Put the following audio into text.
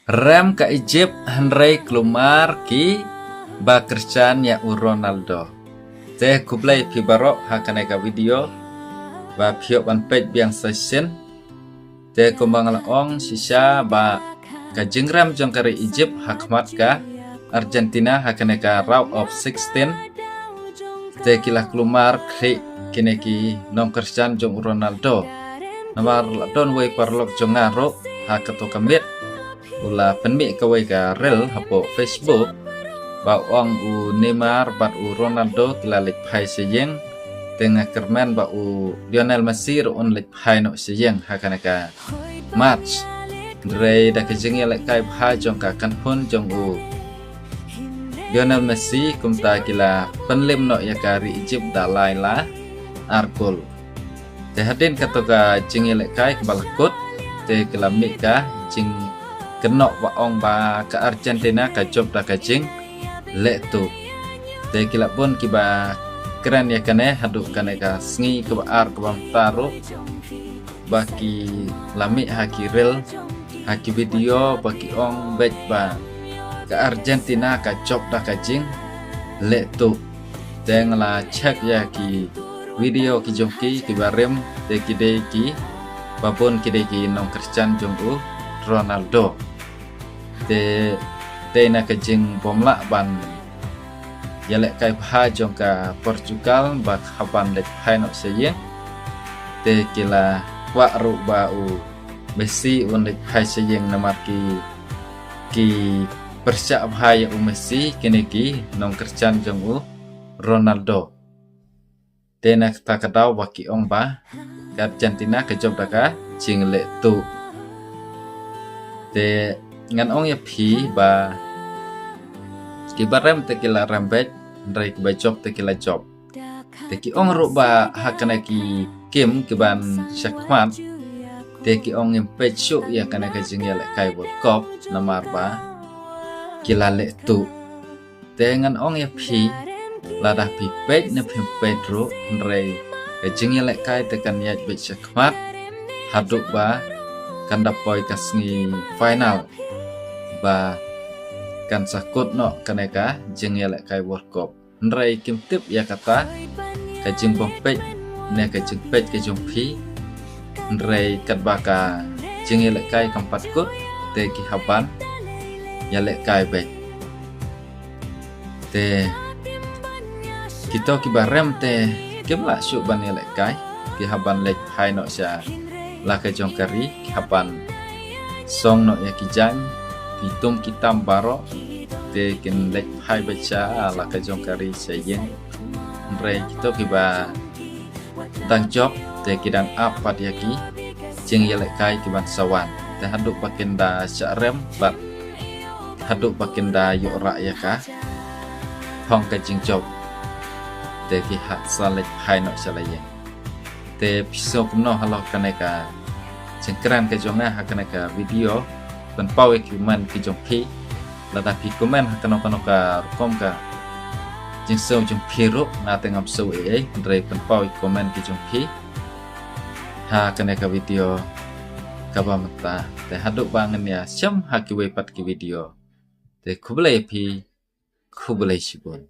Rem ka Egypt Henry Klumar ki ba Christian ya u Ronaldo. Te kublai pi barok hakane ka video ba pio ban page biang session. Te kumbang laong sisa ba ka jingram jong kari Egypt hakmat ka Argentina hakane ka round of 16. Te kila Klumar kri kine ki non Christian jong Ronaldo. Namar don way parlok jong ngaro hakato kamit. Ula penmi kawai ka rel hapo Facebook ba ong u Neymar bat u Ronaldo kila lek pai sejeng tengah kerman ba u Lionel Messi on lek pai no sejeng hakana ka match dre da kejeng lek kai pai jong ka kan pun jong u Lionel Messi kumta kila penlim no ya kari Egypt da laila arkul te hadin katoka jeng lek kai balakut te kila mika jing kenok wa ong ba ke Argentina ka job da ka jing le tu te kila pun kiba keren ya kane haduk kane ka sngi ke ar ke bam taru baki lami haki rel haki video baki ong bet ba ke Argentina ka job da ka jing le tu te ngala check ya ki video ki jongki kiba rem te kide ki babon kide ki nong Christian jong u Ronaldo te na kejing bomla ban yalek kai pha jong ka Portugal ba haban lek pai no seye te kila wa ru ba u Messi on lek pai seye namar ki persya bhai u Messi kene ki nong Christian jong u Ronaldo te na ta kadau ba ki ong ba Argentina ke job daka jing le tu te ngan ong ya pi ba kibarem te kila rambet ndrai ba job te kila job te ki ong ru ba hakana ki kim kiban shakmat te ki ong im pechu ya kana ka jingel kai world cup namar ba kila le tu te ngan ong ya pi lada pi pej na pi pedro ndrai ka jingel kai te kan ya be shakmat haduk ba kan dapoy kasngi final ba kan sakut no kaneka jeng ya kai world cup nrai kim tip ya kata ka jeng pompej ne ka jeng pej ka jong pi nrai kat baka jeng ya kai kampat kut te ki haban ya kai be te kita ki barem te kemla syuk ban ya kai ki haban lek hai no sya la ka jong kari ki haban song no ya ki jang hitung kita baro te kin lek hai baca ala ka jong kari sayeng re kita kiba tang job te kidang apa dia ki jeng yelek kai kiban sawan te haduk pakin da syarem bat haduk pakin da yo ra ya ka hong ka jing job te ki hat salek hai no salayeng te pisok no halo kaneka jengkran ka jonga hakaneka video ban pau equipment ki jong pi lada pi komen hakano kano ka kom ka jing so jong pi ro na tengam so ndre ban pau comment ki jong pi ha kana ka video ka ba mata te haduk bangen ya syam haki we pat ki video te kublai pi kublai shibun